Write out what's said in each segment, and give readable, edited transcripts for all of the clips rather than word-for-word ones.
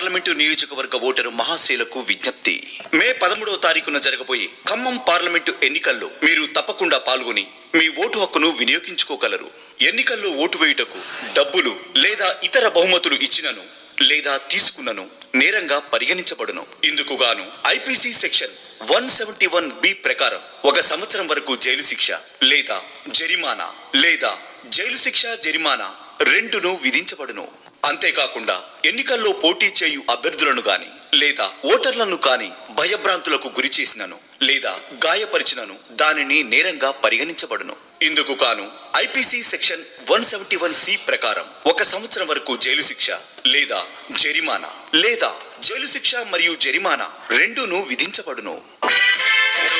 Parliament నియోజకవర్గ voter మహాశయులకు విజ్ఞప్తి. మే 13వ తారీఖున జరగబోయే ఖమ్మం పార్లమెంటు ఎన్నికల్లో మీరు తప్పకుండా పాల్గొని మీ ఓటు హక్కును వినియోగించుకోగలరు. ఎన్నికల్లో ఓటు వేయుటకు డబ్బులు లేదా ఇతర బహుమతులు ఇచ్చినను లేదా తీసుకున్నను నేరంగా పరిగణించబడును. ఇందుకు గాను ఐపీసీ సెక్షన్ 171B ప్రకారం 1 సంవత్సరం వరకు జైలు శిక్ష లేదా జరిమానా లేదా జైలు శిక్ష జరిమానా రెండును విధించబడును. అంతేకాకుండా ఎన్నికల్లో పోటీ చేయు అభ్యర్థులను గాని లేదా ఓటర్లను కాని భయభ్రాంతులకు గురి చేసినను లేదా గాయపరిచినను దానిని నేరంగా పరిగణించబడును. ఇందుకు కాను ఐపీసీ సెక్షన్ 171C ప్రకారం 1 సంవత్సరం వరకు జైలు శిక్ష లేదా జరిమానా లేదా జైలు శిక్ష మరియు జరిమానా రెండును విధించబడును.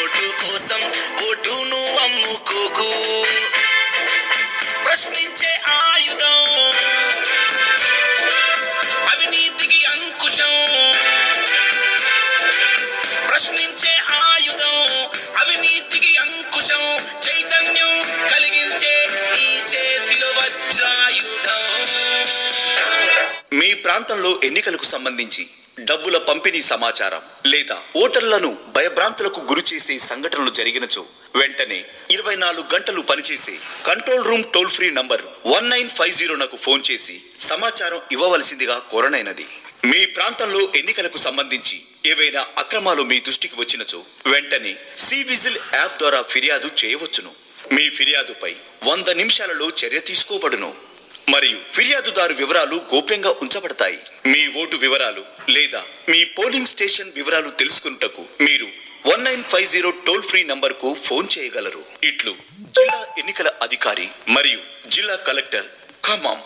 ఓటు కోసం ఓటును అమ్ముకోకు, ప్రశ్నించే ఆయుధం అవినీతికి అంకుశం, ప్రశ్నించే ఆయుధం అవినీతికి అంకుశం, చైతన్యం కలిగించే ఈ చేతిలో వజ్రాయుధం. మీ ప్రాంతంలో ఎన్నికలకు సంబంధించి డబ్బుల పంపిణీ సమాచారం లేదా ఓటర్లను భయభ్రాంతులకు గురి చేసే సంఘటనలు జరిగినచో వెంటనే 24 గంటలు పనిచేసే control room toll free number 1950 phone చేసి సమాచారం ఇవ్వవలసిందిగా కోరనైనది. మీ ప్రాంతంలో ఎన్నికలకు సంబంధించి ఏవైనా అక్రమాలు మీ దృష్టికి వచ్చినచో వెంటనే సివిజిల్ యాప్ ద్వారా ఫిర్యాదు చేయవచ్చును. మీ ఫిర్యాదుపై 100 నిమిషాలలో చర్య తీసుకోబడును మరియు ఫిర్యాదుదారు వివరాలు గోప్యంగా ఉంచబడతాయి. మీ ఓటు వివరాలు లేదా మీ పోలింగ్ స్టేషన్ వివరాలు తెలుసుకున్నటకు మీరు 1950 టోల్ ఫ్రీ నంబర్కు ఫోన్ చేయగలరు. ఇట్లు జిల్లా ఎన్నికల అధికారి మరియు జిల్లా కలెక్టర్ ఖమ్మం.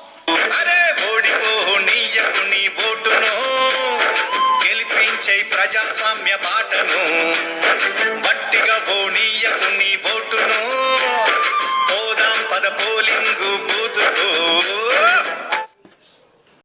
అరే ఓడిపోనీయకు నీ ఓటును, గెలిపించే ప్రజాస్వామ్య బాటను, బట్టిగా ఓనీయకు నీ ఓటును, పోదాం పద పోలింగు బూతుకు.